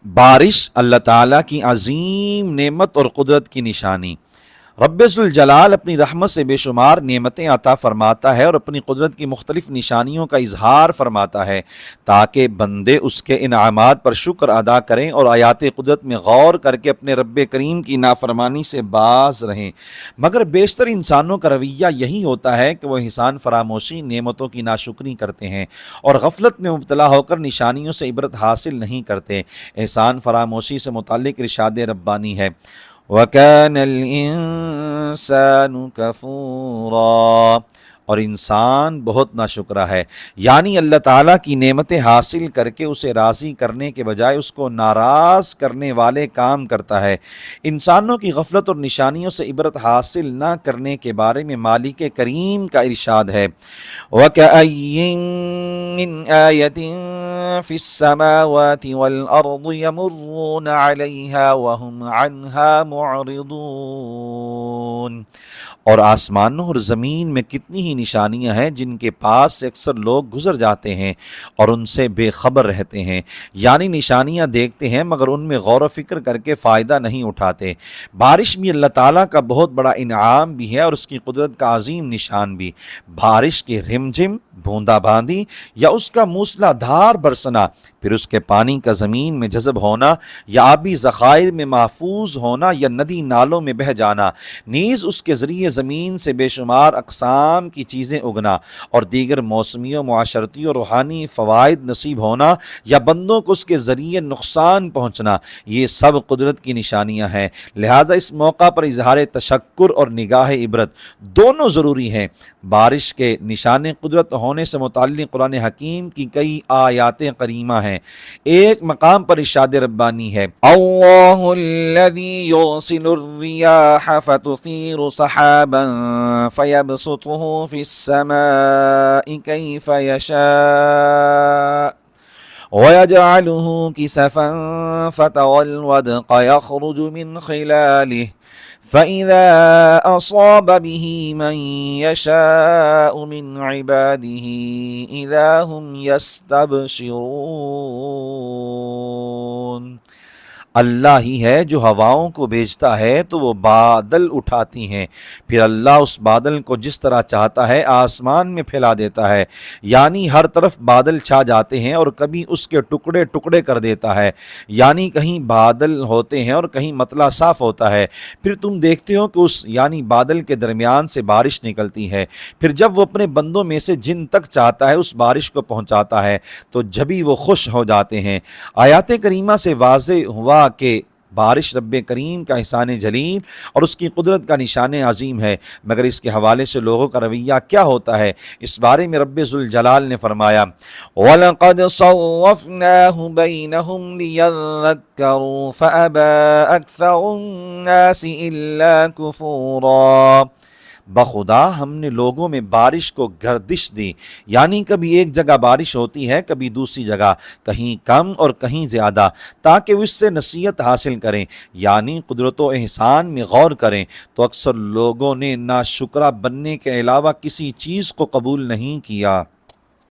بارش اللہ تعالیٰ کی عظیم نعمت اور قدرت کی نشانی۔ رب ذوالجلال اپنی رحمت سے بے شمار نعمتیں عطا فرماتا ہے اور اپنی قدرت کی مختلف نشانیوں کا اظہار فرماتا ہے تاکہ بندے اس کے انعامات پر شکر ادا کریں اور آیات قدرت میں غور کر کے اپنے رب کریم کی نافرمانی سے باز رہیں۔ مگر بیشتر انسانوں کا رویہ یہی ہوتا ہے کہ وہ احسان فراموشی، نعمتوں کی ناشکری کرتے ہیں اور غفلت میں مبتلا ہو کر نشانیوں سے عبرت حاصل نہیں کرتے۔ احسان فراموشی سے متعلق ارشاد ربانی ہے وَكَانَ الْإِنسَانُ كَفُورًا، اور انسان بہت ناشکرا ہے، یعنی اللہ تعالیٰ کی نعمتیں حاصل کر کے اسے راضی کرنے کے بجائے اس کو ناراض کرنے والے کام کرتا ہے۔ انسانوں کی غفلت اور نشانیوں سے عبرت حاصل نہ کرنے کے بارے میں مالک کریم کا ارشاد ہے وَكَأَيِّن مِّنْ آيَةٍ فِي السَّمَاوَاتِ وَالْأَرْضِ يَمُرُّونَ عَلَيْهَا وَهُمْ عَنْهَا مُعْرِضُونَ، اور آسمانوں اور زمین میں کتنی ہی نشانیاں ہیں جن کے پاس سے اکثر لوگ گزر جاتے ہیں اور ان سے بے خبر رہتے ہیں، یعنی نشانیاں دیکھتے ہیں مگر ان میں غور و فکر کر کے فائدہ نہیں اٹھاتے۔ بارش بھی اللہ تعالیٰ کا بہت بڑا انعام بھی ہے اور اس کی قدرت کا عظیم نشان بھی۔ بارش کی رمجم، بوندا باندی یا اس کا موسلا دھار برسنا، پھر اس کے پانی کا زمین میں جذب ہونا یا آبی ذخائر میں محفوظ ہونا یا ندی نالوں میں بہہ جانا، نیز اس کے ذریعے زمین سے بے شمار اقسام کی چیزیں اگنا اور دیگر موسمی و معاشرتی اور روحانی فوائد نصیب ہونا یا بندوں کو اس کے ذریعے نقصان پہنچنا، یہ سب قدرت کی نشانیاں ہیں۔ لہٰذا اس موقع پر اظہار تشکر اور نگاہ عبرت دونوں ضروری ہیں۔ بارش کے نشان قدرت ہونے سے متعلق قرآن حکیم کی کئی آیات کریمہ ہیں۔ ایک مقام پر ارشاد ربانی ہے اللہ الذی یرسل الریاح فتثیر سحابا فیبسطه فی السماء کیف یشاء وَيَجْعَلُهُ كِسَفًا فَتَرَى الْوَدْقَ يَخْرُجُ مِنْ خِلَالِهِ فَإِذَا أَصَابَ بِهِ مَنْ يَشَاءُ مِنْ عِبَادِهِ إِذَا هُمْ يَسْتَبْشِرُونَ، اللہ ہی ہے جو ہواؤں کو بھیجتا ہے تو وہ بادل اٹھاتی ہیں، پھر اللہ اس بادل کو جس طرح چاہتا ہے آسمان میں پھیلا دیتا ہے، یعنی ہر طرف بادل چھا جاتے ہیں اور کبھی اس کے ٹکڑے ٹکڑے کر دیتا ہے، یعنی کہیں بادل ہوتے ہیں اور کہیں مطلع صاف ہوتا ہے، پھر تم دیکھتے ہو کہ اس یعنی بادل کے درمیان سے بارش نکلتی ہے، پھر جب وہ اپنے بندوں میں سے جن تک چاہتا ہے اس بارش کو پہنچاتا ہے تو جبھی وہ خوش ہو جاتے ہیں۔ آیات کریمہ سے واضح ہوا کہ بارش رب کریم کا احسان جلیل اور اس کی قدرت کا نشان عظیم ہے، مگر اس کے حوالے سے لوگوں کا رویہ کیا ہوتا ہے؟ اس بارے میں رب ذوالجلال نے فرمایا وَلَقَدْ صَرَّفْنَاهُ بَيْنَهُمْ لِيَذَّكَّرُوا فَأَبَى أَكْثَرُ النَّاسِ إِلَّا كُفُورًا، بخدا ہم نے لوگوں میں بارش کو گردش دی، یعنی کبھی ایک جگہ بارش ہوتی ہے کبھی دوسری جگہ، کہیں کم اور کہیں زیادہ، تاکہ وہ اس سے نصیحت حاصل کریں یعنی قدرت و احسان میں غور کریں، تو اکثر لوگوں نے ناشکرا بننے کے علاوہ کسی چیز کو قبول نہیں کیا۔